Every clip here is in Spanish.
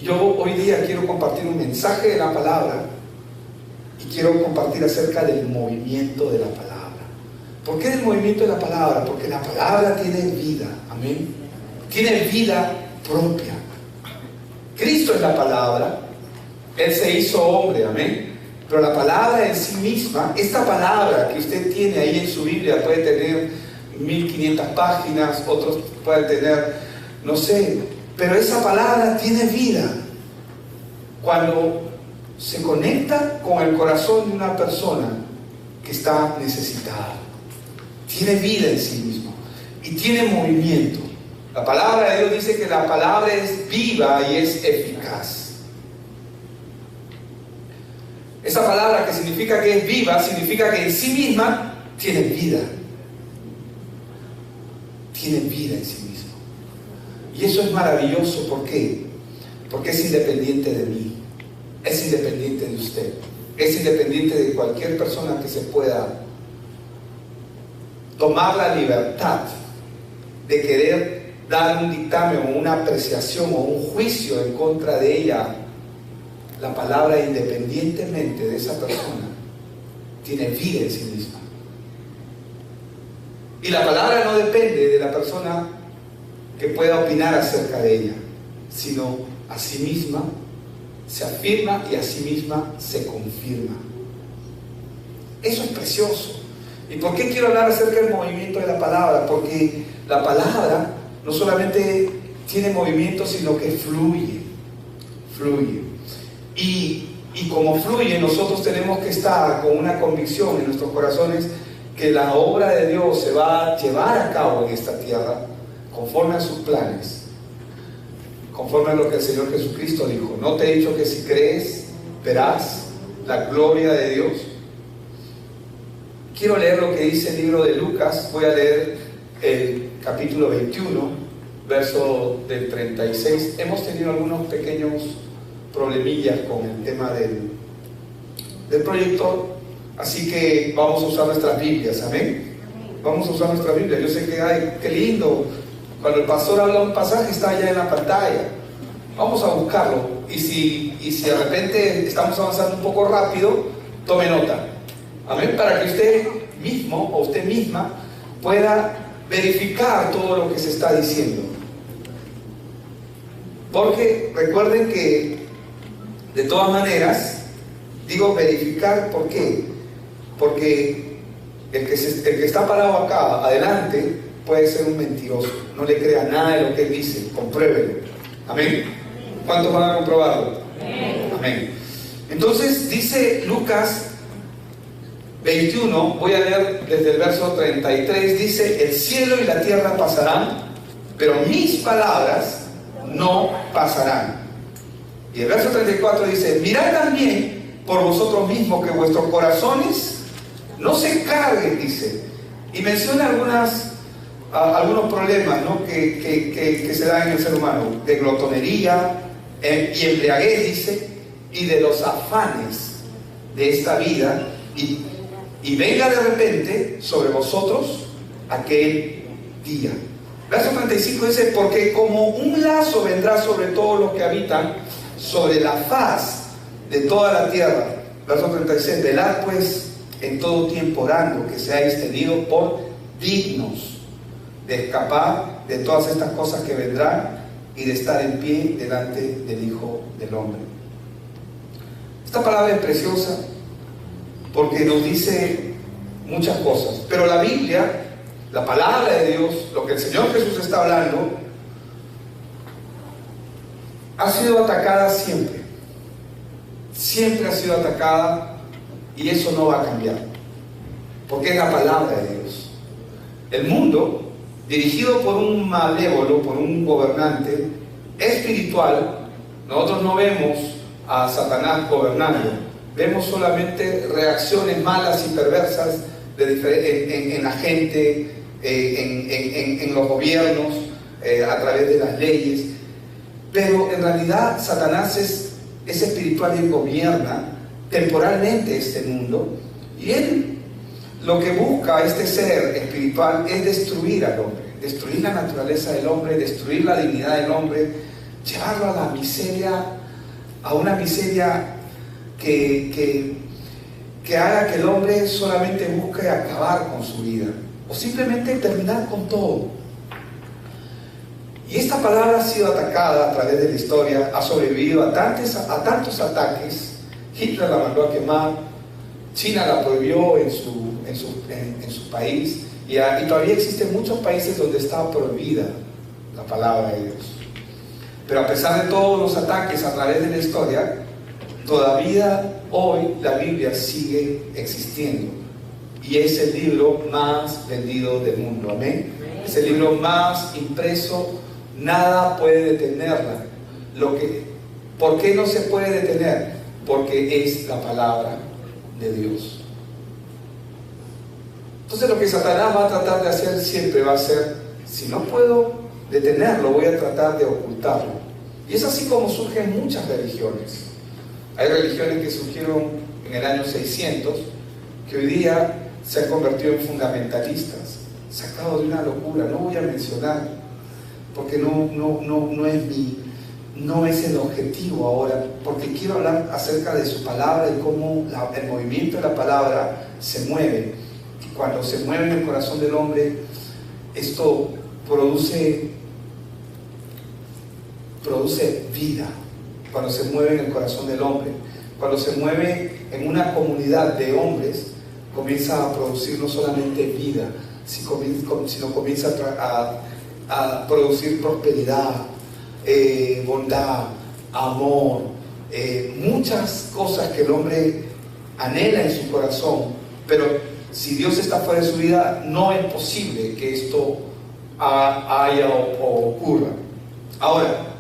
yo hoy día quiero compartir un mensaje de la palabra y quiero compartir acerca del movimiento de la palabra. ¿Por qué del movimiento de la palabra? Porque la palabra tiene vida, amén. Tiene vida propia. Cristo es la palabra, Él se hizo hombre, amén. Pero la palabra en sí misma, esta palabra que usted tiene ahí en su Biblia, puede tener 1500 páginas, otros pueden tener, no sé, pero esa palabra tiene vida cuando se conecta con el corazón de una persona que está necesitada. Tiene vida en sí mismo y tiene movimiento. La palabra de Dios dice que la palabra es viva y es eficaz. Esa palabra que significa que es viva, significa que en sí misma tiene vida. Tiene vida en sí mismo. Y eso es maravilloso. ¿Por qué? Porque es independiente de mí. Es independiente de usted. Es independiente de cualquier persona que se pueda tomar la libertad de querer dar un dictamen o una apreciación o un juicio en contra de ella. La palabra, independientemente de esa persona, tiene vida en sí misma. Y la palabra no depende de la persona que pueda opinar acerca de ella, sino a sí misma se afirma y a sí misma se confirma. Eso es precioso. ¿Y por qué quiero hablar acerca del movimiento de la palabra? Porque la palabra no solamente tiene movimiento, sino que fluye. Y como fluye, nosotros tenemos que estar con una convicción en nuestros corazones que la obra de Dios se va a llevar a cabo en esta tierra conforme a sus planes, conforme a lo que el Señor Jesucristo dijo. No te he dicho que si crees, verás la gloria de Dios. Quiero leer lo que dice el libro de Lucas. Voy a leer el capítulo 21, verso del 36. Hemos tenido algunos pequeños problemillas con el tema del proyector, así que vamos a usar nuestras Biblias, amén. Vamos a usar nuestras Biblias. Yo sé que, ay, qué lindo, cuando el pastor habla un pasaje está allá en la pantalla. Vamos a buscarlo, y si de repente estamos avanzando un poco rápido, tome nota, amén, para que usted mismo o usted misma pueda verificar todo lo que se está diciendo. Porque recuerden que de todas maneras, digo verificar. ¿Por qué? Porque el que está parado acá, adelante, puede ser un mentiroso. No le crea nada de lo que él dice, compruébelo. Amén. ¿Cuántos van a comprobarlo? Amén. Entonces dice Lucas 21, voy a leer desde el verso 33, dice: el cielo y la tierra pasarán, pero mis palabras no pasarán. Y el verso 34 dice: mirad también por vosotros mismos que vuestros corazones no se carguen, dice. Y menciona algunos problemas, ¿no?, que se dan en el ser humano, de glotonería y embriaguez, dice, y de los afanes de esta vida, y venga de repente sobre vosotros aquel día. Verso 35 dice: porque como un lazo vendrá sobre todos los que habitan sobre la faz de toda la tierra. Verso 36: velad pues en todo tiempo, orando que seáis tenidos por dignos de escapar de todas estas cosas que vendrán y de estar en pie delante del Hijo del Hombre. Esta palabra es preciosa porque nos dice muchas cosas, pero la Biblia, la palabra de Dios, lo que el Señor Jesús está hablando, ha sido atacada siempre. Siempre ha sido atacada, y eso no va a cambiar, porque es la palabra de Dios. El mundo, dirigido por un malévolo, por un gobernante espiritual, nosotros no vemos a Satanás gobernando, vemos solamente reacciones malas y perversas en la gente, en los gobiernos, a través de las leyes. Pero en realidad Satanás es espiritual y gobierna temporalmente este mundo, y él lo que busca, este ser espiritual, es destruir al hombre, destruir la naturaleza del hombre, destruir la dignidad del hombre, llevarlo a la miseria, a una miseria que haga que el hombre solamente busque acabar con su vida o simplemente terminar con todo. Y esta palabra ha sido atacada a través de la historia, ha sobrevivido a tantos ataques. Hitler la mandó a quemar, China la prohibió en su país, y todavía existen muchos países donde está prohibida la palabra de Dios. Pero a pesar de todos los ataques a través de la historia, todavía hoy la Biblia sigue existiendo y es el libro más vendido del mundo. Amén. Es el libro más impreso. Nada puede detenerla. ¿Por qué no se puede detener? Porque es la palabra de Dios. Entonces lo que Satanás va a tratar de hacer siempre va a ser, si no puedo detenerlo, voy a tratar de ocultarlo. Y es así como surgen muchas religiones. Hay religiones que surgieron en el año 600, que hoy día se han convertido en fundamentalistas, sacados de una locura. No voy a mencionar, porque no es el objetivo ahora, porque quiero hablar acerca de su palabra y cómo el movimiento de la palabra se mueve. Y cuando se mueve en el corazón del hombre, esto produce vida. Cuando se mueve en el corazón del hombre, cuando se mueve en una comunidad de hombres, comienza a producir no solamente vida, sino comienza a producir prosperidad, bondad, amor, muchas cosas que el hombre anhela en su corazón. Pero si Dios está fuera de su vida, no es posible que esto haya o ocurra. Ahora,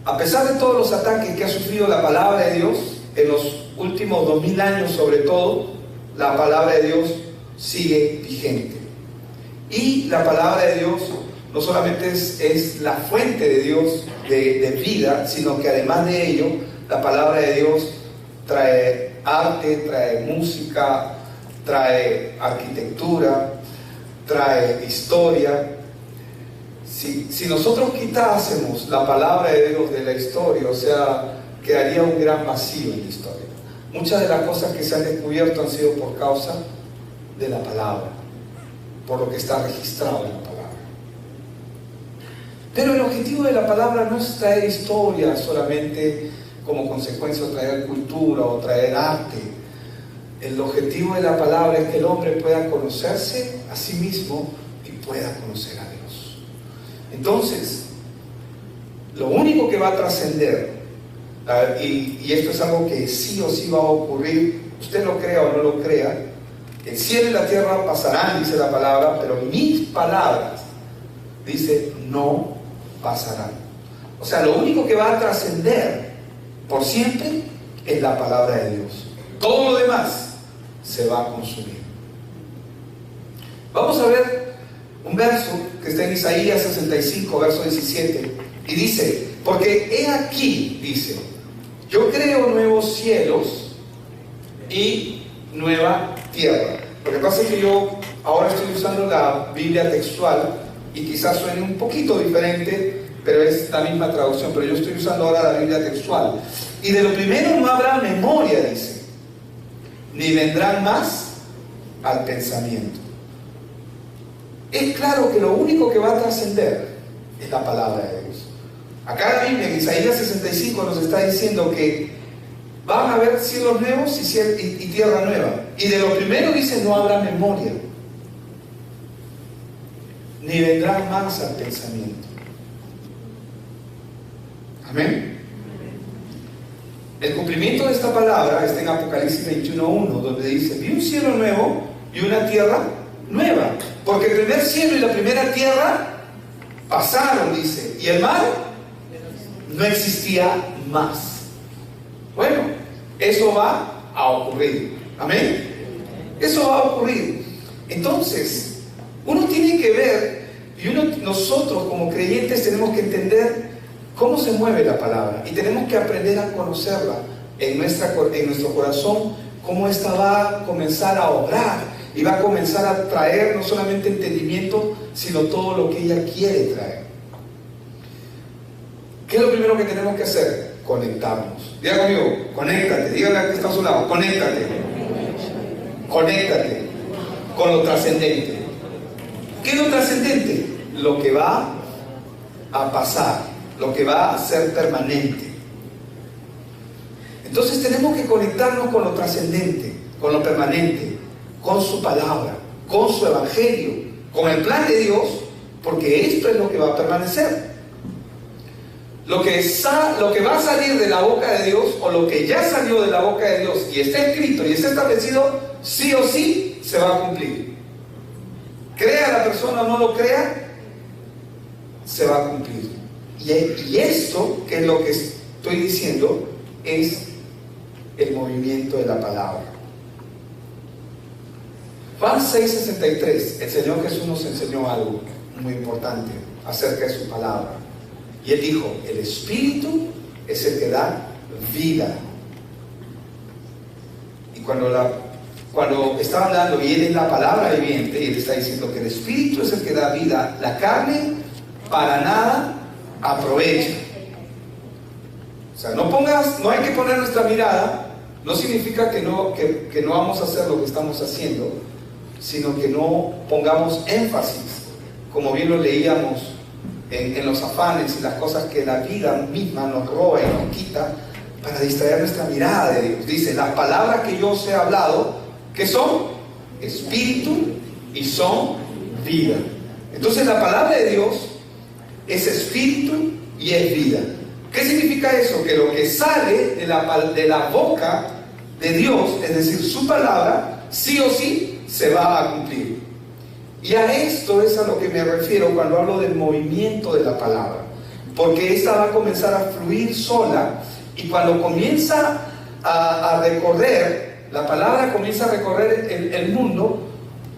a pesar de todos los ataques que ha sufrido la palabra de Dios en los últimos 2000 años, sobre todo, la palabra de Dios sigue vigente. Y la palabra de Dios no solamente es la fuente de Dios de vida, sino que además de ello, la palabra de Dios trae arte, trae música, trae arquitectura, trae historia. Si nosotros quitásemos la palabra de Dios de la historia, o sea, quedaría un gran vacío en la historia. Muchas de las cosas que se han descubierto han sido por causa de la palabra, por lo que está registrado en la palabra. Pero el objetivo de la palabra no es traer historia solamente como consecuencia, o traer cultura o traer arte. El objetivo de la palabra es que el hombre pueda conocerse a sí mismo y pueda conocer a Dios. Entonces, lo único que va a trascender, y esto es algo que sí o sí va a ocurrir, usted lo crea o no lo crea, el cielo y la tierra pasarán, dice la palabra, pero mis palabras, dice, no pasarán. O sea, lo único que va a trascender por siempre es la palabra de Dios. Todo lo demás se va a consumir. Vamos a ver un verso que está en Isaías 65, verso 17, y dice, porque he aquí, dice, yo creo nuevos cielos y nueva tierra. Lo que pasa es que yo ahora estoy usando la Biblia textual y quizás suene un poquito diferente, pero es la misma traducción, pero yo estoy usando ahora la Biblia textual. Y de lo primero no habrá memoria, dice, ni vendrán más al pensamiento. Es claro que lo único que va a trascender es la palabra de Dios. Acá la Biblia en Isaías 65 nos está diciendo que van a haber cielos nuevos y tierra nueva. Y de lo primero dice, no habrá memoria, ni vendrán más al pensamiento. Amén. El cumplimiento de esta palabra está en Apocalipsis 21:1, donde dice, vi un cielo nuevo y una tierra nueva, porque el primer cielo y la primera tierra pasaron, dice, y el mar no existía más. Bueno, eso va a ocurrir. Amén. Eso va a ocurrir. Entonces, uno tiene que ver, y nosotros como creyentes tenemos que entender cómo se mueve la palabra, y tenemos que aprender a conocerla en nuestro corazón, cómo esta va a comenzar a obrar y va a comenzar a traer no solamente entendimiento, sino todo lo que ella quiere traer. ¿Qué es lo primero que tenemos que hacer? Conectarnos. Diga conmigo, conéctate. Dígale al que está a su lado, conéctate. Conéctate con lo trascendente. ¿Qué es lo trascendente? Lo que va a pasar, lo que va a ser permanente. Entonces tenemos que conectarnos con lo trascendente, con lo permanente, con su palabra, con su evangelio, con el plan de Dios, porque esto es lo que va a permanecer. Lo que va a salir de la boca de Dios, o lo que ya salió de la boca de Dios y está escrito y está establecido, sí o sí se va a cumplir. Crea la persona o no lo crea, se va a cumplir. Y esto, que es lo que estoy diciendo, es el movimiento de la palabra. Juan 6:63, el Señor Jesús nos enseñó algo muy importante acerca de su palabra. Y Él dijo, el Espíritu es el que da vida. Y cuando está hablando, y Él es la palabra viviente, y Él está diciendo que el Espíritu es el que da vida, la carne para nada aprovecha. O sea, no hay que poner nuestra mirada, no significa que no vamos a hacer lo que estamos haciendo, sino que no pongamos énfasis, como bien lo leíamos en los afanes y las cosas que la vida misma nos roba y nos quita, para distraer nuestra mirada de Dios. Dice, las palabras que yo os he hablado, ¿qué son? Espíritu y son vida. Entonces la palabra de Dios es espíritu y es vida. ¿Qué significa eso? Que lo que sale de la boca de Dios, es decir, su palabra, sí o sí se va a cumplir. Y a esto es a lo que me refiero cuando hablo del movimiento de la palabra, porque esta va a comenzar a fluir sola, y cuando comienza a recorrer, la palabra comienza a recorrer el mundo,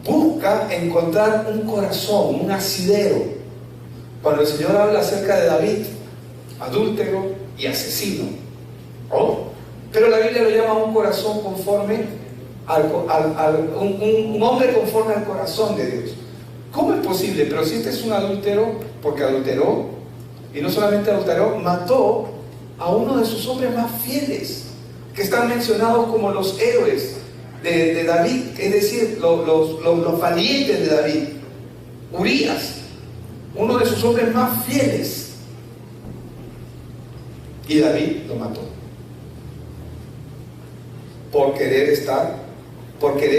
busca encontrar un corazón, un asidero. Cuando el Señor habla acerca de David, adúltero y asesino, pero la Biblia lo llama un corazón conforme un hombre conforme al corazón de Dios. ¿Cómo es posible? Pero si este es un adúltero, porque adulteró, y no solamente adulteró, mató a uno de sus hombres más fieles, que están mencionados como los héroes de David, es decir, los valientes de David. Urías, uno de sus hombres más fieles, y David lo mató por querer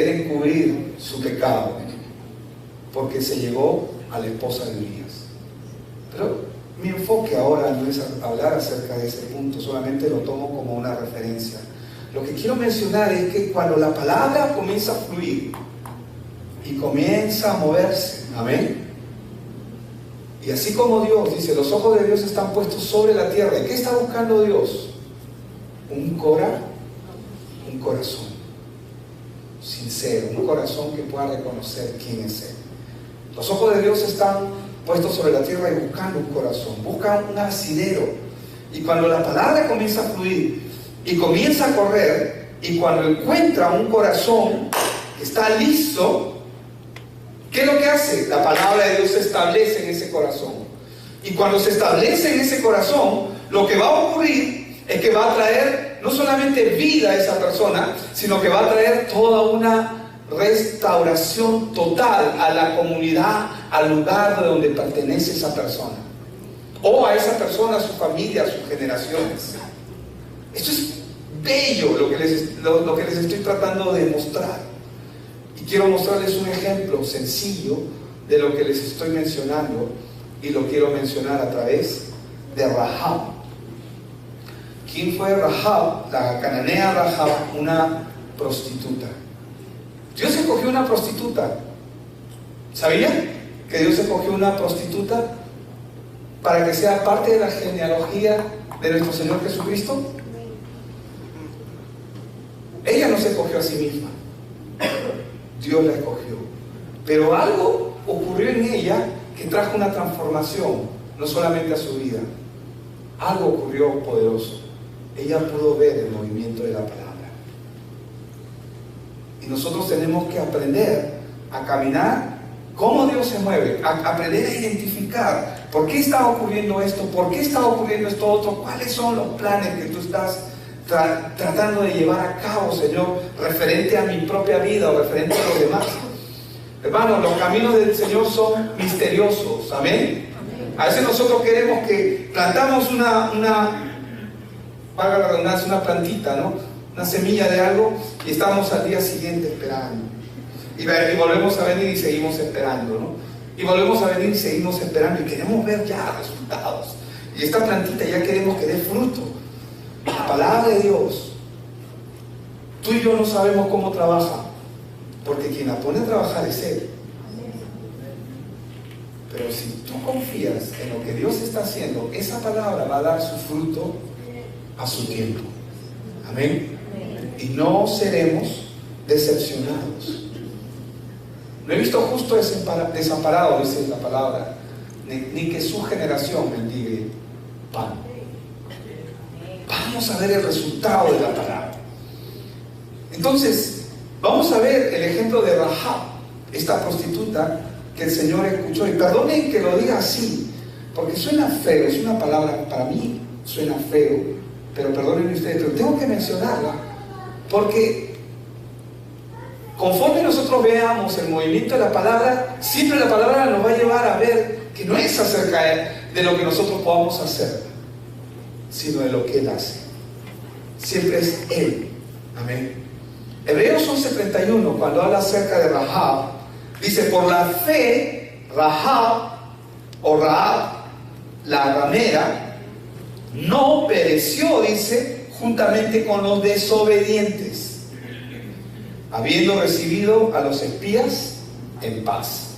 encubrir su pecado, porque se llegó a la esposa de Urías. Pero mi enfoque ahora no es hablar acerca de ese punto, solamente lo tomo como una referencia. Lo que quiero mencionar es que cuando la palabra comienza a fluir y comienza a moverse, amén, y así como Dios dice, los ojos de Dios están puestos sobre la tierra. ¿Y qué está buscando Dios? Un corazón sincero, un corazón que pueda reconocer quién es Él. Los ojos de Dios están puestos sobre la tierra y buscando un corazón, buscan un asidero. Y cuando la palabra comienza a fluir y comienza a correr, y cuando encuentra un corazón que está listo, ¿qué es lo que hace? La palabra de Dios se establece en ese corazón. Y cuando se establece en ese corazón, lo que va a ocurrir es que va a traer no solamente vida a esa persona, sino que va a traer toda una restauración total a la comunidad, al lugar de donde pertenece esa persona, o a esa persona, a su familia, a sus generaciones. Esto es bello lo que les estoy tratando de mostrar, y quiero mostrarles un ejemplo sencillo de lo que les estoy mencionando, y lo quiero mencionar a través de Rahab. ¿Quién fue Rahab? La cananea Rahab, una prostituta. Dios escogió una prostituta. ¿Sabían que Dios escogió una prostituta para que sea parte de la genealogía de nuestro Señor Jesucristo? Ella no se escogió a sí misma, Dios la escogió. Pero algo ocurrió en ella que trajo una transformación, no solamente a su vida. Algo ocurrió poderoso. Ella pudo ver el movimiento de la palabra. Y nosotros tenemos que aprender a caminar cómo Dios se mueve, a aprender a identificar ¿Por qué está ocurriendo esto? ¿Por qué está ocurriendo esto otro? ¿Cuáles son los planes que tú estás tratando de llevar a cabo, Señor, referente a mi propia vida o referente a los demás? Hermanos, los caminos del Señor son misteriosos. Amén. A veces nosotros queremos que plantamos para la redundancia, una plantita, ¿no? Una semilla de algo, y estamos al día siguiente esperando. Y volvemos a venir y seguimos esperando, ¿no? Y volvemos a venir y seguimos esperando. Y queremos ver ya resultados. Y esta plantita ya queremos que dé fruto. La palabra de Dios, tú y yo no sabemos cómo trabaja, porque quien la pone a trabajar es Él. Pero si tú confías en lo que Dios está haciendo, esa palabra va a dar su fruto a su tiempo. Amén. Y no seremos decepcionados. No he visto justo desamparado, dice la palabra, ni que su generación mendigue pan. Vamos a ver el resultado de la palabra. Entonces, vamos a ver el ejemplo de Rahab, esta prostituta que el Señor escuchó. Y perdonen que lo diga así, porque suena feo, es una palabra, para mí suena feo, pero perdonen ustedes, pero tengo que mencionarla, porque conforme nosotros veamos el movimiento de la palabra, siempre la palabra nos va a llevar a ver que no es acerca de lo que nosotros podamos hacer, sino de lo que Él hace. Siempre es Él. Amén. Hebreos 11:31, cuando habla acerca de Rahab, dice: por la fe, Rahab, la ramera, no pereció, dice, juntamente con los desobedientes, habiendo recibido a los espías en paz.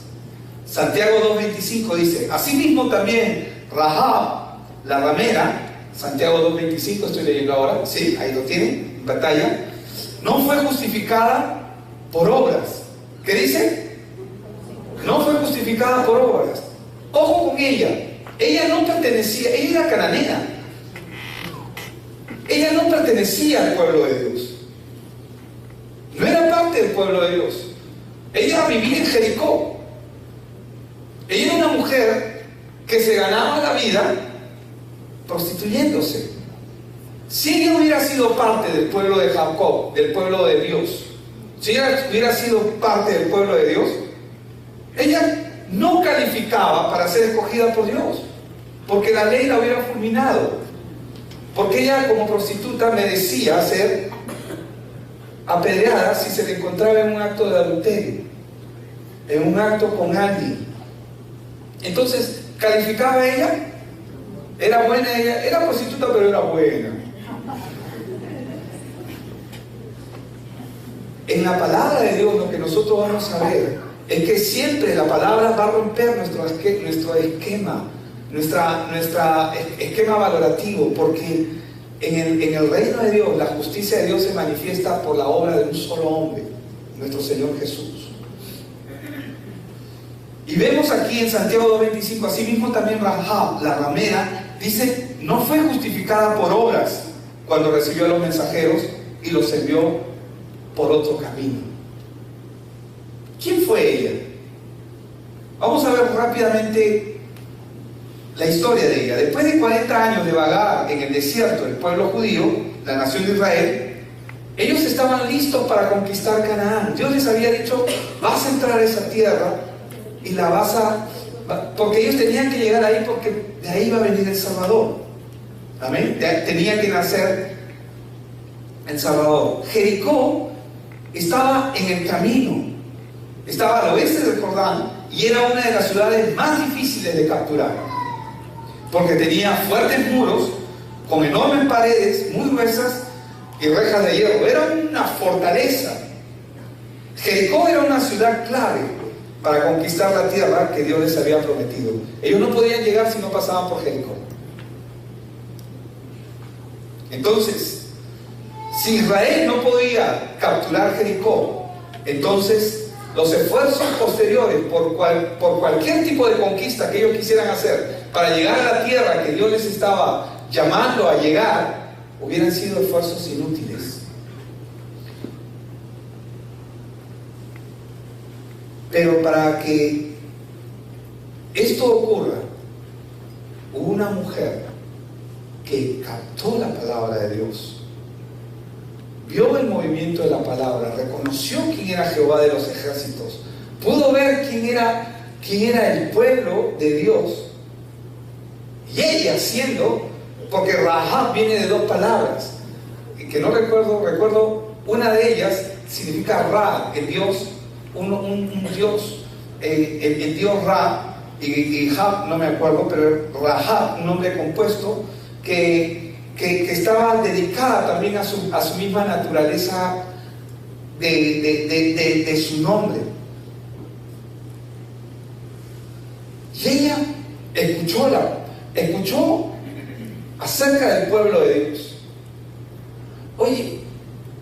Santiago 2:25 dice: asimismo también Rahab, la ramera, Santiago 2:25, estoy leyendo ahora, sí, ahí lo tienen en pantalla, no fue justificada por obras. ¿Qué dice? No fue justificada por obras. Ojo con ella. Ella no pertenecía, ella era cananea. Ella no pertenecía al pueblo de Dios. No era parte del pueblo de Dios. Ella vivía en Jericó. Ella era una mujer que se ganaba la vida prostituyéndose. Si ella hubiera sido parte del pueblo de Jacob, del pueblo de Dios, si ella hubiera sido parte del pueblo de Dios, ella no calificaba para ser escogida por Dios, porque la ley la hubiera fulminado, porque ella como prostituta merecía ser apedreada si se le encontraba en un acto de adulterio, en un acto con alguien. Entonces, ¿calificaba ella? ¿Era buena ella? Era prostituta, pero era buena. En la palabra de Dios lo que nosotros vamos a ver es que siempre la palabra va a romper nuestro esquema, nuestra esquema valorativo, porque en el reino de Dios la justicia de Dios se manifiesta por la obra de un solo hombre, nuestro Señor Jesús. Y vemos aquí en Santiago 2:25, asimismo también Rahab, la ramera, dice, no fue justificada por obras cuando recibió a los mensajeros y los envió por otro camino. ¿Quién fue ella? Vamos a ver rápidamente la historia de ella. Después de 40 años de vagar en el desierto del pueblo judío, la nación de Israel, ellos estaban listos para conquistar Canaán. Dios les había dicho: vas a entrar a esa tierra y la vas a... porque ellos tenían que llegar ahí, porque de ahí va a venir el Salvador. Amén. Tenía que nacer el Salvador. Jericó estaba en el camino, estaba al oeste del Jordán, y era una de las ciudades más difíciles de capturar, porque tenía fuertes muros con enormes paredes muy gruesas y rejas de hierro. Era una fortaleza. Jericó era una ciudad clave para conquistar la tierra que Dios les había prometido. Ellos no podían llegar si no pasaban por Jericó. Entonces, si Israel no podía capturar Jericó, entonces los esfuerzos posteriores por cualquier tipo de conquista que ellos quisieran hacer para llegar a la tierra que Dios les estaba llamando a llegar, hubieran sido esfuerzos inútiles. Pero para que esto ocurra, una mujer que captó la palabra de Dios, vio el movimiento de la palabra, reconoció quién era Jehová de los ejércitos, pudo ver quién era el pueblo de Dios. Y ella porque Rahab viene de dos palabras, que no recuerdo, una de ellas significa Ra, el Dios, un Dios, el Dios Ra, y Hab, no me acuerdo, pero Rahab, un nombre compuesto, que estaba dedicada también a su misma naturaleza de su nombre. Y ella escuchó acerca del pueblo de Dios. Oye,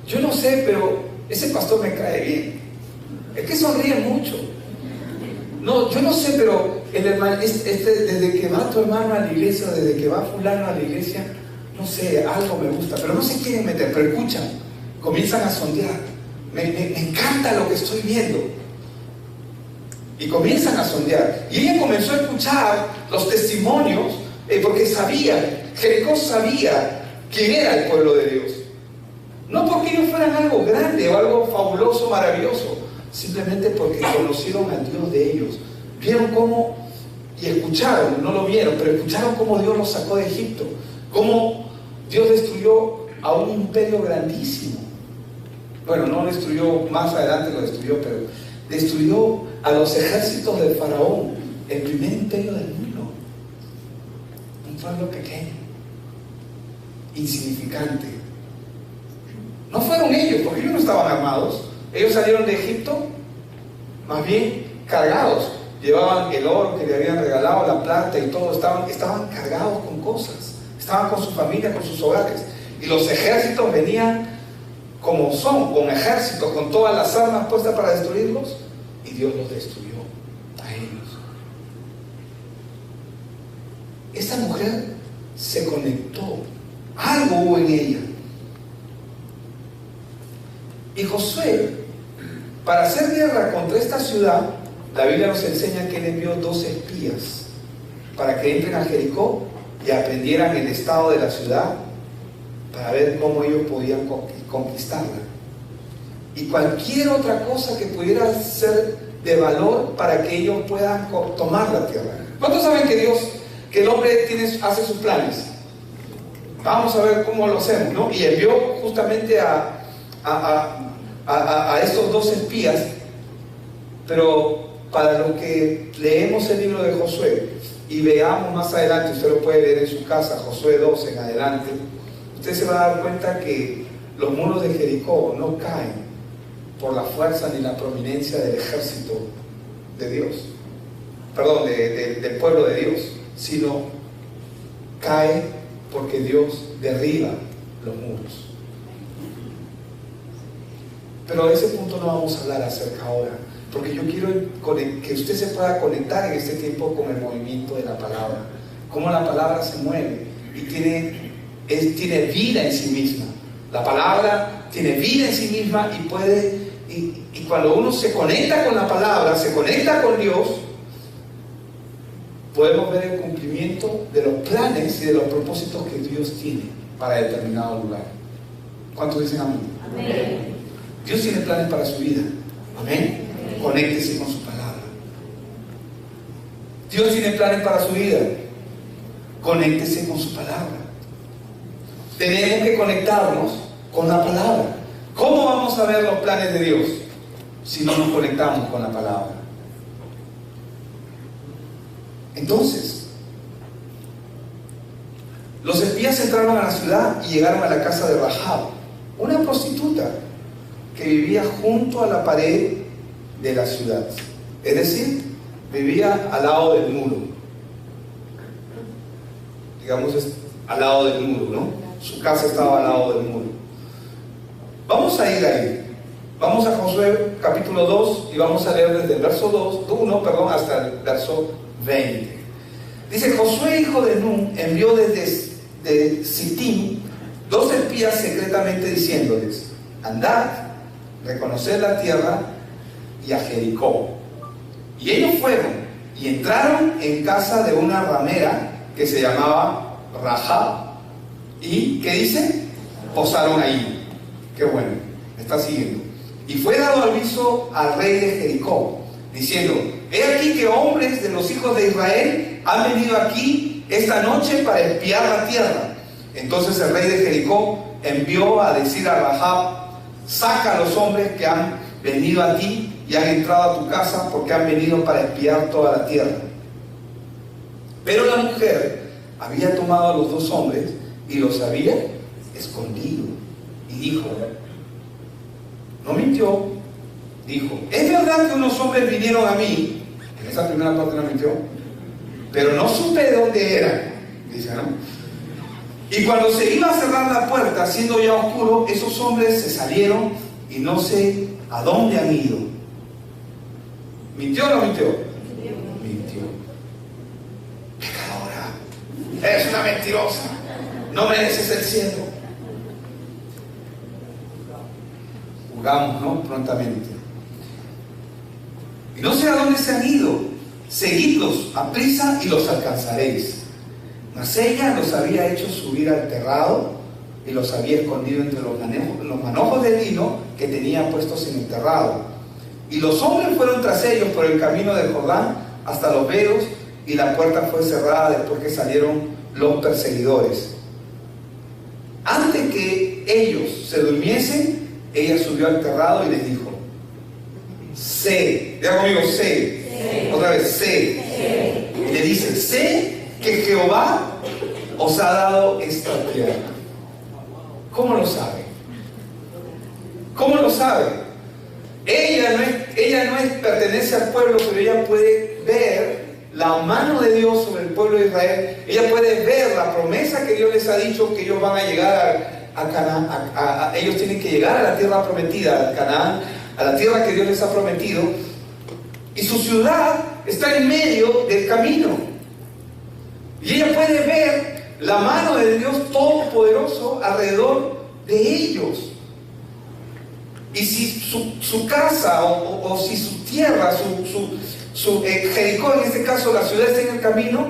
yo no sé, pero ese pastor me cae bien. Es que sonríe mucho. No, yo no sé, pero el hermano, desde que va tu hermano a la iglesia, desde que va fulano a la iglesia, no sé, algo me gusta, pero no se quieren meter, pero escuchan, comienzan a sondear. Me encanta lo que estoy viendo. Y comienzan a sondear. Y ella comenzó a escuchar los testimonios, porque Jericó sabía quién era el pueblo de Dios. No porque ellos fueran algo grande o algo fabuloso, maravilloso, simplemente porque conocieron al Dios de ellos. Vieron cómo, y escucharon, no lo vieron, pero escucharon cómo Dios los sacó de Egipto, cómo Dios destruyó a un imperio grandísimo. Bueno, no destruyó, más adelante lo destruyó, pero destruyó a los ejércitos del faraón, el primer imperio del mundo. Un pueblo pequeño, insignificante. No fueron ellos, porque ellos no estaban armados. Ellos salieron de Egipto, más bien cargados. Llevaban el oro que le habían regalado, la plata y todo. Estaban cargados con cosas. Estaban con su familia, con sus hogares. Y los ejércitos venían como son, con ejércitos, con todas las armas puestas para destruirlos. Y Dios los destruyó a ellos. Esta mujer se conectó. Algo hubo en ella. Y Josué, para hacer guerra contra esta ciudad, la Biblia nos enseña que él envió 2 espías para que entren a Jericó y aprendieran el estado de la ciudad para ver cómo ellos podían conquistarla. Y cualquier otra cosa que pudiera ser de valor para que ellos puedan tomar la tierra. ¿Cuántos saben que el hombre hace sus planes? Vamos a ver cómo lo hacemos, ¿no? Y envió justamente a estos 2 espías, pero para lo que leemos el libro de Josué y veamos más adelante, usted lo puede ver en su casa, Josué 2 en adelante, usted se va a dar cuenta que los muros de Jericó no caen por la fuerza ni la prominencia del ejército de Dios, perdón, del pueblo de Dios, sino cae porque Dios derriba los muros. Pero a ese punto no vamos a hablar acerca ahora, porque yo quiero que usted se pueda conectar en este tiempo con el movimiento de la palabra, cómo la palabra se mueve y tiene vida en sí misma. La palabra tiene vida en sí misma y cuando uno se conecta con la palabra, se conecta con Dios, podemos ver el cumplimiento de los planes y de los propósitos que Dios tiene para determinado lugar. ¿Cuántos dicen amén? Amén. Dios tiene planes para su vida. Amén. Conéctese con su palabra. Dios tiene planes para su vida. Conéctese con su palabra. Tenemos que conectarnos con la palabra. ¿Cómo vamos a ver los planes de Dios si no nos conectamos con la palabra? Entonces, los espías entraron a la ciudad y llegaron a la casa de Rahab, una prostituta que vivía junto a la pared de la ciudad. Es decir, vivía al lado del muro. Digamos, al lado del muro, ¿no? Su casa estaba al lado del muro. Vamos a ir ahí. Vamos a Josué capítulo 2 y vamos a leer desde el verso 1 hasta el verso 20. Dice: Josué, hijo de Nun, envió desde Sittim 2 espías secretamente diciéndoles: andad, reconoced la tierra y a Jericó. Y ellos fueron y entraron en casa de una ramera que se llamaba Rahab. ¿Y qué dice? Posaron ahí. Qué bueno, me está siguiendo. Y fue dado aviso al rey de Jericó, diciendo: he aquí que hombres de los hijos de Israel han venido aquí esta noche para espiar la tierra. Entonces el rey de Jericó envió a decir a Rahab: saca a los hombres que han venido a ti y han entrado a tu casa, porque han venido para espiar toda la tierra. Pero la mujer había tomado a los dos hombres y los había escondido. Y dijo, no mintió, dijo: es verdad que unos hombres vinieron a mí. En esa primera parte no mintió, pero no supe de dónde eran, dice, ¿no? Y cuando se iba a cerrar la puerta, siendo ya oscuro, esos hombres se salieron y no sé a dónde han ido. ¿Mintió o no mintió? Mintió. Pecadora, eres una mentirosa, no mereces el cielo. Jugamos, ¿no? Prontamente. Y no sé a dónde se han ido. Seguidlos a prisa y los alcanzaréis. Mas ella los había hecho subir al terrado y los había escondido entre los manojos de lino que tenía puestos en el terrado. Y los hombres fueron tras ellos por el camino del Jordán hasta los veros, y la puerta fue cerrada después que salieron los perseguidores. Antes que ellos se durmiesen, ella subió al terrado y les dijo: sé, diga conmigo, sé. Otra vez, sé. Y le dice: sé que Jehová os ha dado esta tierra. ¿Cómo lo sabe? ¿Cómo lo sabe? Ella no pertenece al pueblo, pero ella puede ver la mano de Dios sobre el pueblo de Israel. Ella puede ver la promesa que Dios les ha dicho, que ellos van a llegar a Canaán. Ellos tienen que llegar a la tierra prometida, a Canaán, a la tierra que Dios les ha prometido. Y su ciudad está en medio del camino. Y ella puede ver la mano de Dios Todopoderoso alrededor de ellos. Y si su casa o si su tierra, Jericó, en este caso la ciudad, está en el camino,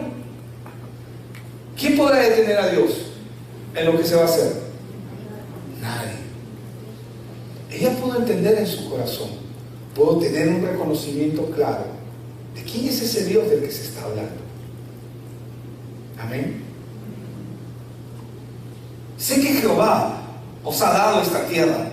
¿quién podrá detener a Dios en lo que se va a hacer? Nadie. Ella pudo entender en su corazón, pudo tener un reconocimiento claro de quién es ese Dios del que se está hablando. Amén. Sé que Jehová os ha dado esta tierra,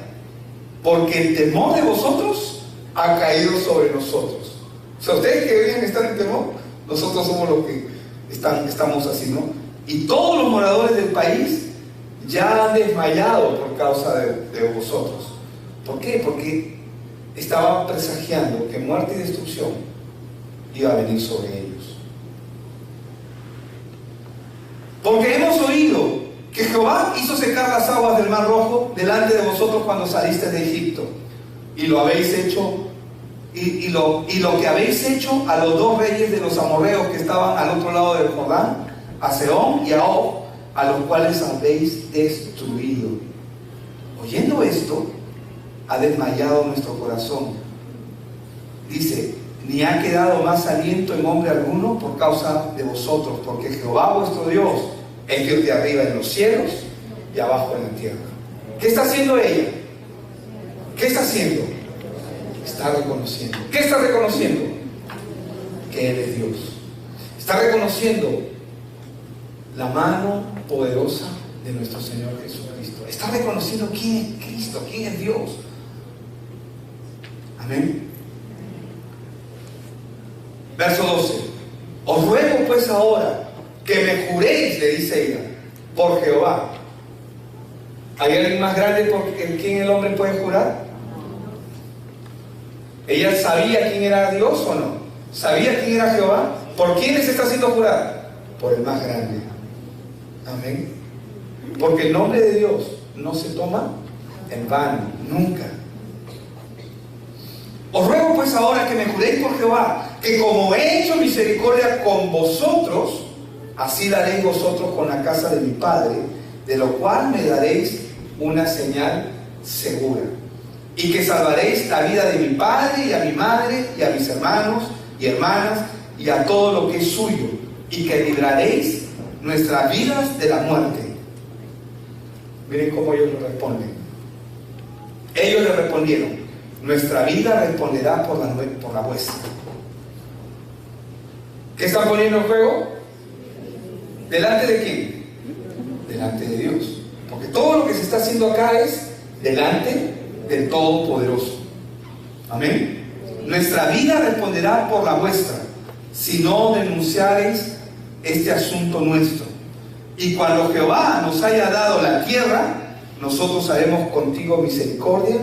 porque el temor de vosotros ha caído sobre nosotros. O sea, ustedes que deberían estar en temor, nosotros somos los que estamos así, ¿no? Y todos los moradores del país ya han desmayado por causa de vosotros. ¿Por qué? Porque estaban presagiando que muerte y destrucción iba a venir sobre ellos. Porque hemos oído que Jehová hizo secar las aguas del Mar Rojo delante de vosotros cuando salisteis de Egipto, y lo habéis hecho, y lo que habéis hecho a los dos reyes de los amorreos que estaban al otro lado del Jordán, a Sehón y a Og, a los cuales habéis destruido. Oyendo esto, ha desmayado nuestro corazón. Dice: ni ha quedado más aliento en hombre alguno por causa de vosotros, porque Jehová vuestro Dios es Dios de arriba en los cielos y abajo en la tierra. ¿Qué está haciendo ella? ¿Qué está haciendo? Está reconociendo. ¿Qué está reconociendo? Que Él es Dios. Está reconociendo la mano poderosa de nuestro Señor Jesucristo. Está reconociendo quién es Cristo, quién es Dios. Amén. Verso 12. Os ruego pues ahora que me juréis, le dice ella, por Jehová. ¿Hay alguien más grande por quien el hombre puede jurar? ¿Ella sabía quién era Dios o no? ¿Sabía quién era Jehová? ¿Por quién se está haciendo jurar? Por el más grande. Amén. Porque el nombre de Dios no se toma en vano, nunca. Os ruego pues ahora que me juréis por Jehová, que como he hecho misericordia con vosotros, así la haréis vosotros con la casa de mi padre, de lo cual me daréis una señal segura, y que salvaréis la vida de mi padre y a mi madre y a mis hermanos y hermanas y a todo lo que es suyo, y que libraréis nuestras vidas de la muerte. Miren cómo ellos le responden. Ellos le respondieron: nuestra vida responderá por la vuestra. ¿Qué están poniendo en juego? ¿Delante de quién? Delante de Dios. Porque todo lo que se está haciendo acá es delante del Todopoderoso. Amén. Nuestra vida responderá por la vuestra, si no denunciareis este asunto nuestro. Y cuando Jehová nos haya dado la tierra, nosotros haremos contigo misericordia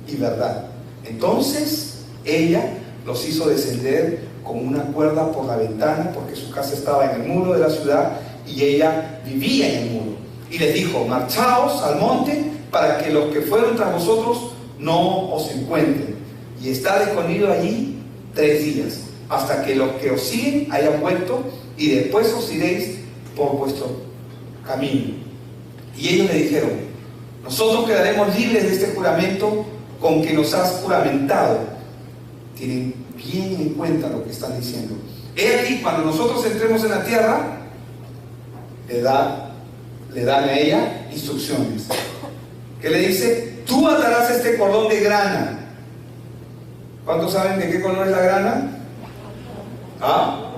y verdad. Entonces ella los hizo descender con una cuerda por la ventana, porque su casa estaba en el muro de la ciudad y ella vivía en el muro. Y les dijo: marchaos al monte, para que los que fueron tras vosotros no os encuentren, y estad escondido allí 3 días, hasta que los que os siguen hayan vuelto, y después os iréis por vuestro camino. Y ellos le dijeron: nosotros quedaremos libres de este juramento con que nos has juramentado. Tienen bien en cuenta lo que están diciendo. He aquí, cuando nosotros entremos en la tierra, le dan a ella instrucciones. ¿Qué le dice? Tú atarás este cordón de grana. ¿Cuántos saben de qué color es la grana? ¿Ah?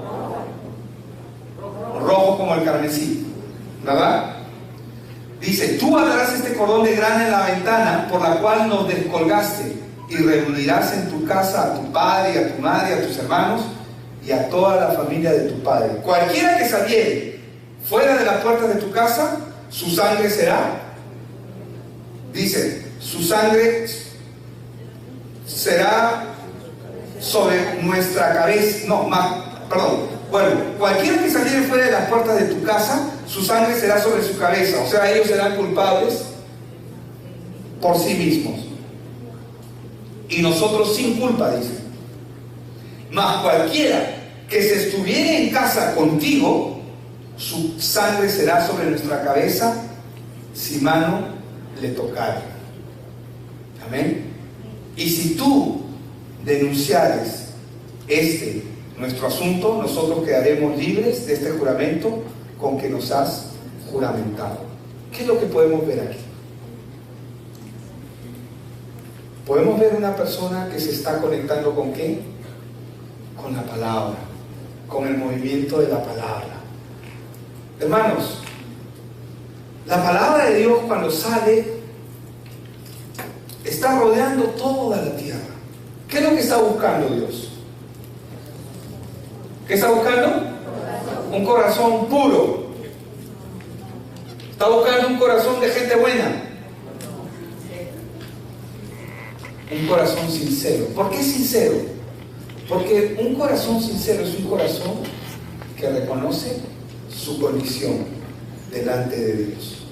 Rojo como el carmesí, ¿verdad? Dice: tú atarás este cordón de grana en la ventana por la cual nos descolgaste, y reunirás en tu casa a tu padre y a tu madre, a tus hermanos y a toda la familia de tu padre. Cualquiera que saliere fuera de las puertas de tu casa, su sangre será, dice, su sangre será sobre nuestra cabeza. Bueno, cualquiera que saliere fuera de las puertas de tu casa, su sangre será sobre su cabeza. O sea, ellos serán culpables por sí mismos, y nosotros sin culpa, dice. Mas cualquiera que se estuviere en casa contigo, su sangre será sobre nuestra cabeza, si mano le tocare. Amén. Y si tú denunciares nuestro asunto, nosotros quedaremos libres de este juramento con que nos has juramentado. ¿Qué es lo que podemos ver aquí? Podemos ver una persona que se está conectando ¿con qué? Con la palabra, con el movimiento de la palabra. Hermanos, la palabra de Dios, cuando sale, está rodeando toda la tierra. ¿Qué es lo que está buscando Dios? ¿Qué está buscando? Un corazón puro. Está buscando un corazón de gente buena. Un corazón sincero. ¿Por qué sincero? Porque un corazón sincero es un corazón que reconoce su condición delante de Dios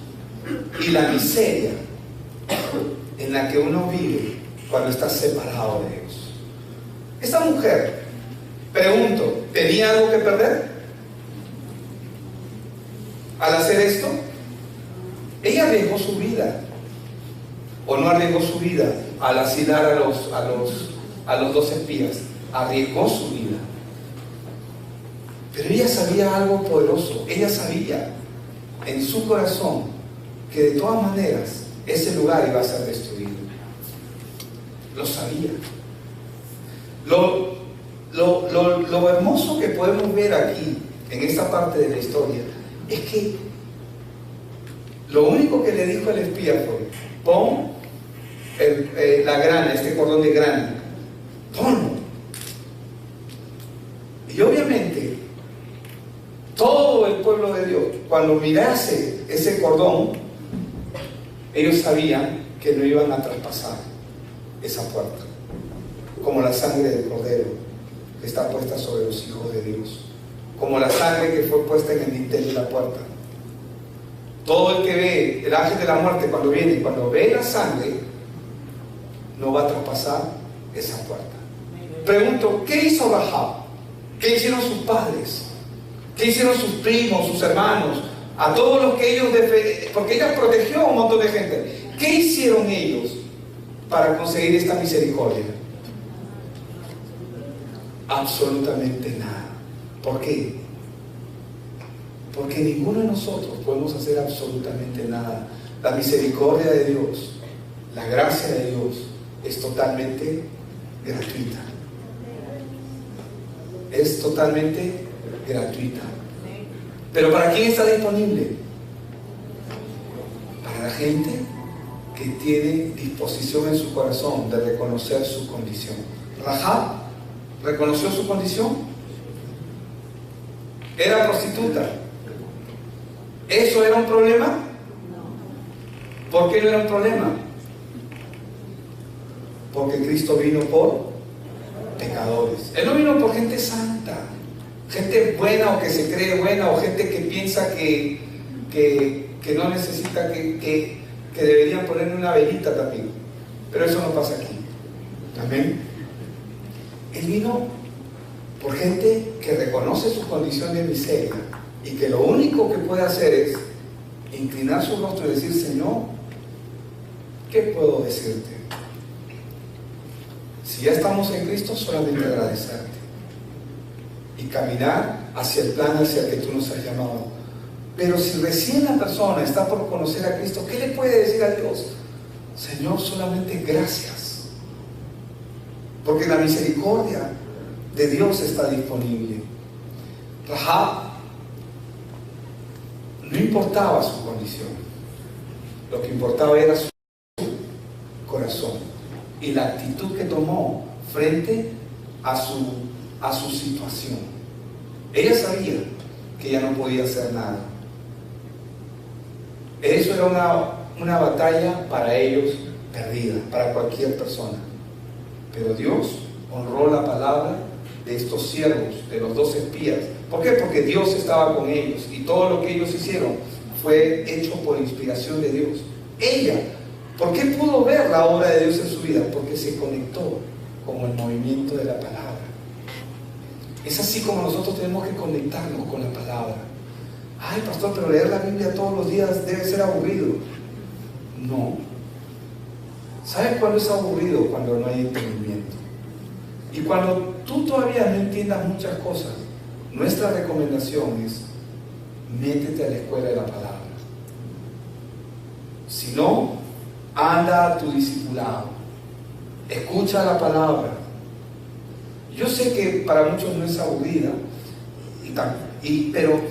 y la miseria en la que uno vive cuando está separado de Dios. Esta mujer, pregunto, ¿tenía algo que perder al hacer esto? Ella arriesgó su vida, o no arriesgó su vida al asilar a los 2 espías. Arriesgó su vida, pero ella sabía algo poderoso. Ella sabía en su corazón que de todas maneras ese lugar iba a ser destruido. Lo sabía. Lo hermoso que podemos ver aquí en esta parte de la historia es que lo único que le dijo el espía fue: pon la grana, este cordón de grana, ponlo. Y obviamente todo el pueblo de Dios, cuando mirase ese cordón, ellos sabían que no iban a traspasar esa puerta, como la sangre del cordero que está puesta sobre los hijos de Dios, como la sangre que fue puesta en el dintel de la puerta. Todo el que ve, el ángel de la muerte, cuando ve la sangre, no va a traspasar esa puerta. Pregunto, ¿qué hizo Rahab? ¿Qué hicieron sus padres? ¿Qué hicieron sus primos, sus hermanos? A todos los que ellos porque ella protegió a un montón de gente. ¿Qué hicieron ellos para conseguir esta misericordia? Absolutamente nada. ¿Por qué? Porque ninguno de nosotros podemos hacer absolutamente nada. La misericordia de Dios, la gracia de Dios es totalmente gratuita. Es totalmente gratuita. Pero ¿para quién está disponible? Para la gente que tiene disposición en su corazón de reconocer su condición. Rahab reconoció su condición. Era prostituta. ¿Eso era un problema? ¿Por qué no era un problema? Porque Cristo vino por pecadores. Él no vino por gente santa, gente buena o que se cree buena, o gente que piensa que no necesita, que deberían ponerle una velita también. Pero eso no pasa aquí. Amén. Él vino por gente que reconoce su condición de miseria y que lo único que puede hacer es inclinar su rostro y decir: Señor, ¿qué puedo decirte? Si ya estamos en Cristo, solamente agradecerte y caminar hacia el plan hacia el que tú nos has llamado. Pero si recién la persona está por conocer a Cristo, ¿qué le puede decir a Dios? Señor, solamente gracias, porque la misericordia de Dios está disponible. Rahab no importaba su condición, lo que importaba era su corazón y la actitud que tomó frente a su situación. Ella sabía que ya no podía hacer nada. Eso era una batalla para ellos perdida, para cualquier persona. Pero Dios honró la palabra de estos siervos, de los 2 espías. ¿Por qué? Porque Dios estaba con ellos y todo lo que ellos hicieron fue hecho por inspiración de Dios. Ella, ¿por qué pudo ver la obra de Dios en su vida? Porque se conectó con el movimiento de la palabra. Es así como nosotros tenemos que conectarnos con la palabra. Ay, pastor, pero leer la Biblia todos los días debe ser aburrido. No. ¿Sabes cuándo es aburrido? Cuando no hay entendimiento. Y cuando tú todavía no entiendas muchas cosas, nuestra recomendación es: métete a la escuela de la palabra. Si no, anda a tu discipulado, escucha la palabra. Yo sé que para muchos no es aburrida, pero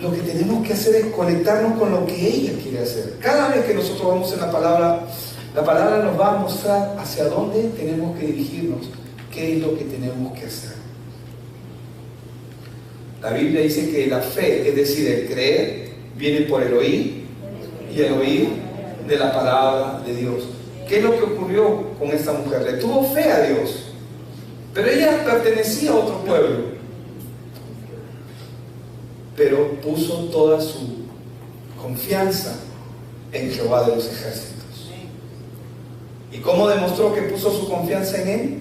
lo que tenemos que hacer es conectarnos con lo que ella quiere hacer. Cada vez que nosotros vamos en la palabra nos va a mostrar hacia dónde tenemos que dirigirnos, qué es lo que tenemos que hacer. La Biblia dice que la fe, es decir, el creer, viene por el oír, y el oír de la palabra de Dios. ¿Qué es lo que ocurrió con esta mujer? Le tuvo fe a Dios, pero ella pertenecía a otro pueblo, pero puso toda su confianza en Jehová de los ejércitos. ¿Y cómo demostró que puso su confianza en Él?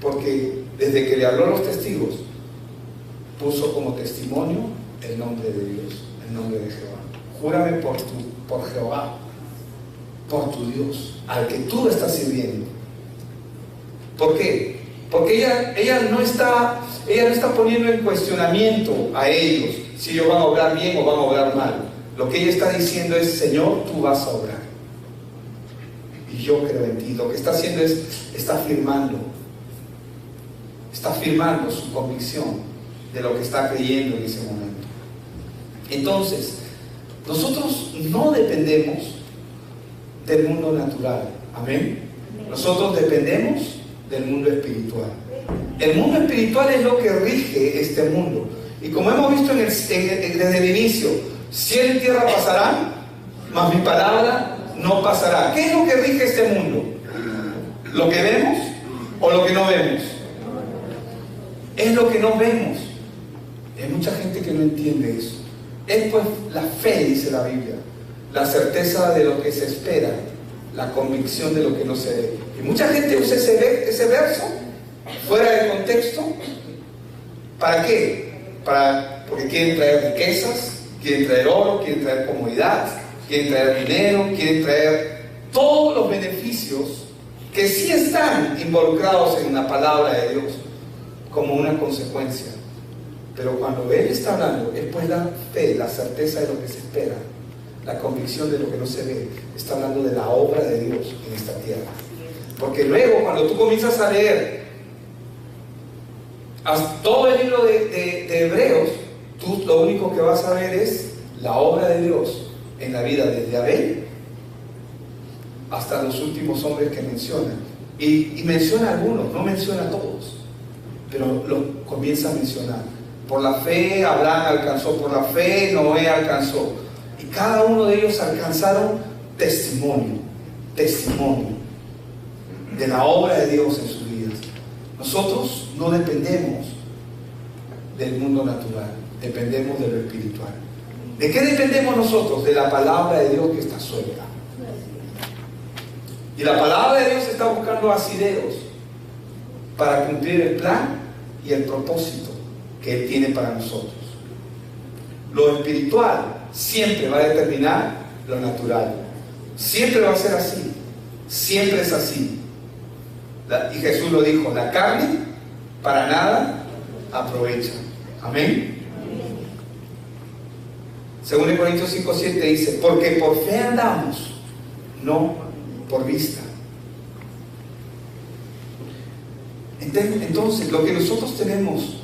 Porque desde que le habló a los testigos, puso como testimonio el nombre de Dios, el nombre de Jehová. Júrame por Jehová, por tu Dios, al que tú estás sirviendo. ¿Por qué? Porque ella no está poniendo en cuestionamiento a ellos si ellos van a obrar bien o van a obrar mal. Lo que ella está diciendo es: Señor, tú vas a obrar y yo creo en ti. Lo que está haciendo es, está firmando su convicción de lo que está creyendo en ese momento. Entonces, nosotros no dependemos del mundo natural. Amén. Nosotros dependemos del mundo espiritual. El mundo espiritual es lo que rige este mundo. Y como hemos visto desde el inicio, cielo y tierra pasarán, mas mi palabra no pasará. ¿Qué es lo que rige este mundo? ¿Lo que vemos o lo que no vemos? Es lo que no vemos. Hay mucha gente que no entiende eso. Es pues la fe, dice la Biblia, la certeza de lo que se espera, la convicción de lo que no se ve. Y mucha gente usa ese verso fuera de contexto. ¿Para qué? Porque quieren traer riquezas, quieren traer oro, quieren traer comodidad, quieren traer dinero, quieren traer todos los beneficios que sí están involucrados en la palabra de Dios como una consecuencia. Pero cuando Él está hablando, es pues la fe, la certeza de lo que se espera, la convicción de lo que no se ve. Está hablando de la obra de Dios en esta tierra. Porque luego, cuando tú comienzas a leer todo el libro de Hebreos, tú lo único que vas a ver es la obra de Dios en la vida desde Abel hasta los últimos hombres que mencionan. Y menciona algunos, no menciona a todos, pero lo comienza a mencionar. Por la fe Abraham alcanzó, por la fe Noé alcanzó. Y cada uno de ellos alcanzaron testimonio de la obra de Dios en sus vidas. Nosotros no dependemos del mundo natural, dependemos de lo espiritual. ¿De qué dependemos nosotros? De la palabra de Dios que está suelta. Y la palabra de Dios está buscando asideros para cumplir el plan y el propósito que Él tiene para nosotros. Lo espiritual siempre va a determinar lo natural. Siempre va a ser así. Siempre es así. Y Jesús lo dijo, la carne para nada aprovecha. Amén. Según en Corintios 5:7 dice, porque por fe andamos, no por vista. Entonces, lo que nosotros tenemos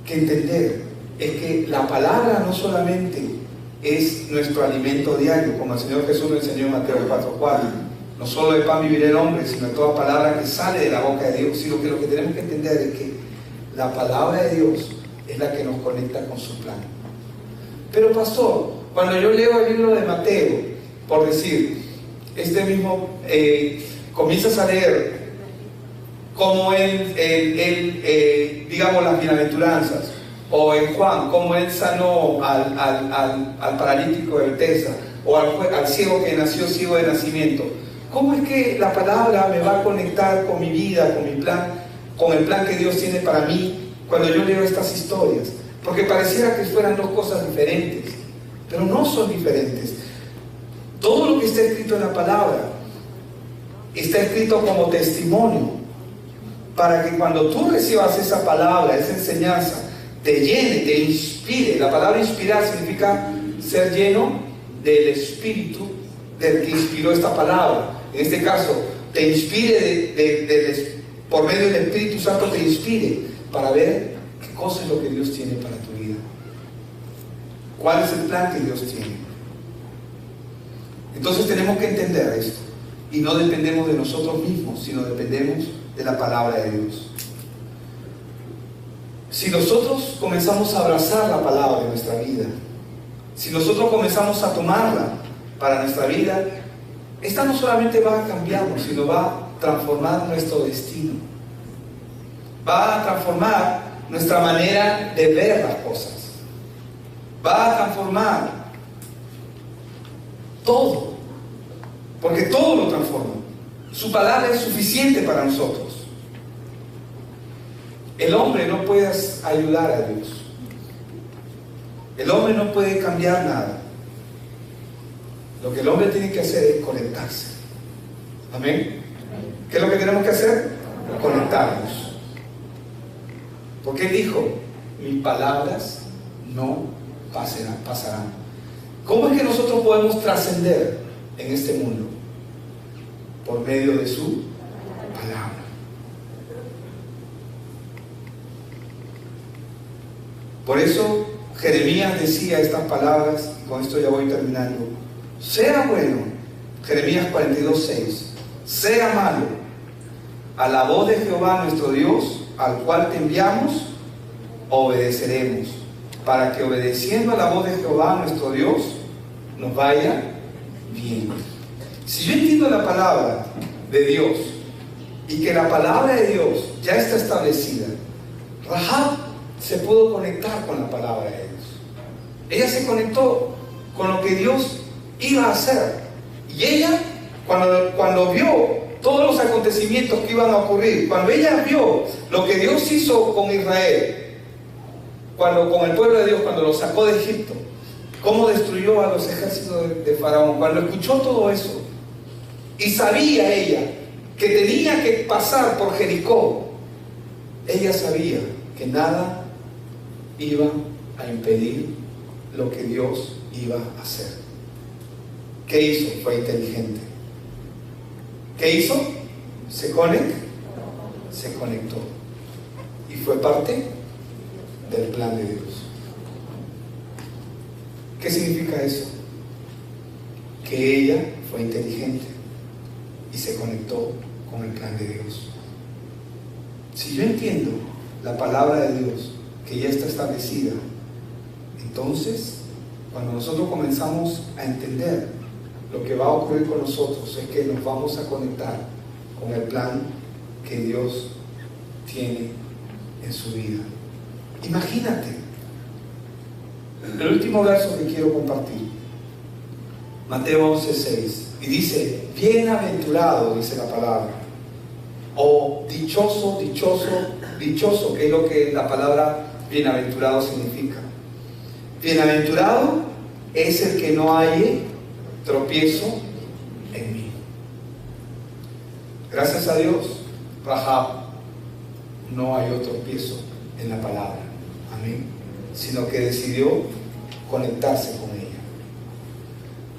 que entender es que la palabra no solamente es nuestro alimento diario, como el Señor Jesús lo enseñó en Mateo 4:4. No solo de pan vivirá el hombre, sino de toda palabra que sale de la boca de Dios. Sino que lo que tenemos que entender es que la palabra de Dios es la que nos conecta con su plan. Pero pastor, cuando yo leo el libro de Mateo, por decir, comienzas a leer cómo él digamos, las bienaventuranzas, o en Juan, cómo él sanó al paralítico de Bethesda, o al ciego que nació ciego de nacimiento. ¿Cómo es que la palabra me va a conectar con mi vida, con mi plan, con el plan que Dios tiene para mí cuando yo leo estas historias? Porque pareciera que fueran dos cosas diferentes, pero no son diferentes. Todo lo que está escrito en la palabra está escrito como testimonio para que cuando tú recibas esa palabra, esa enseñanza, te llene, te inspire. La palabra inspirar significa ser lleno del espíritu del que inspiró esta palabra. En este caso, te inspire por medio del Espíritu Santo, te inspire para ver qué cosa es lo que Dios tiene para tu vida. ¿Cuál es el plan que Dios tiene? Entonces tenemos que entender esto. Y no dependemos de nosotros mismos, sino dependemos de la palabra de Dios. Si nosotros comenzamos a abrazar la palabra en nuestra vida, si nosotros comenzamos a tomarla para nuestra vida, esta no solamente va a cambiarnos, sino va a transformar nuestro destino. Va a transformar nuestra manera de ver las cosas. Va a transformar todo, porque todo lo transforma. Su palabra es suficiente para nosotros. El hombre no puede ayudar a Dios. El hombre no puede cambiar nada. Lo que el hombre tiene que hacer es conectarse. Amén. ¿Qué es lo que tenemos que hacer? Conectarnos. Porque Él dijo, mis palabras no pasarán. ¿Cómo es que nosotros podemos trascender en este mundo? Por medio de su palabra. Por eso Jeremías decía estas palabras, y con esto ya voy terminando. Sea bueno, Jeremías 42:6, sea malo, a la voz de Jehová nuestro Dios, al cual te enviamos, obedeceremos, para que obedeciendo a la voz de Jehová nuestro Dios, nos vaya bien. Si yo entiendo la palabra de Dios, y que la palabra de Dios ya está establecida, Rahab se pudo conectar con la palabra de Dios. Ella se conectó con lo que Dios iba a hacer. Y ella, cuando vio todos los acontecimientos que iban a ocurrir, cuando ella vio lo que Dios hizo con Israel, con el pueblo de Dios, cuando lo sacó de Egipto, cómo destruyó a los ejércitos de Faraón, cuando escuchó todo eso, y sabía ella que tenía que pasar por Jericó, ella sabía que nada iba a impedir lo que Dios iba a hacer. ¿Qué hizo? Fue inteligente. ¿Qué hizo? Se conectó. Y fue parte del plan de Dios. ¿Qué significa eso? Que ella fue inteligente y se conectó con el plan de Dios. Si yo entiendo la palabra de Dios, que ya está establecida, entonces, cuando nosotros comenzamos a entender lo que va a ocurrir con nosotros, es que nos vamos a conectar con el plan que Dios tiene en su vida. Imagínate, el último verso que quiero compartir, Mateo 11:6, y dice, bienaventurado, dice la palabra, o dichoso, que es lo que la palabra bienaventurado significa. Bienaventurado es el que no halle tropiezo en mí. Gracias a Dios, Rahab no halló tropiezo en la palabra, amén, sino que decidió conectarse con ella.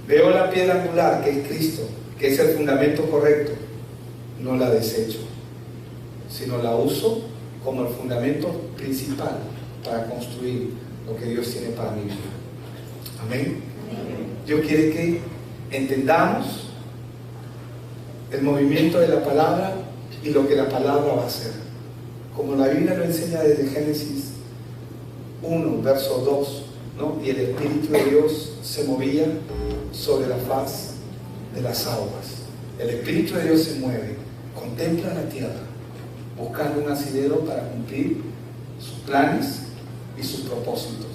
Veo la piedra angular, que es Cristo, que es el fundamento correcto. No la desecho, sino la uso como el fundamento principal para construir lo que Dios tiene para mi vida. Amén. Dios quiere que entendamos el movimiento de la palabra y lo que la palabra va a hacer. Como la Biblia lo enseña desde Génesis 1, verso 2, ¿no? Y el Espíritu de Dios se movía sobre la faz de las aguas. El Espíritu de Dios se mueve, contempla la tierra, buscando un asidero para cumplir sus planes y sus propósitos.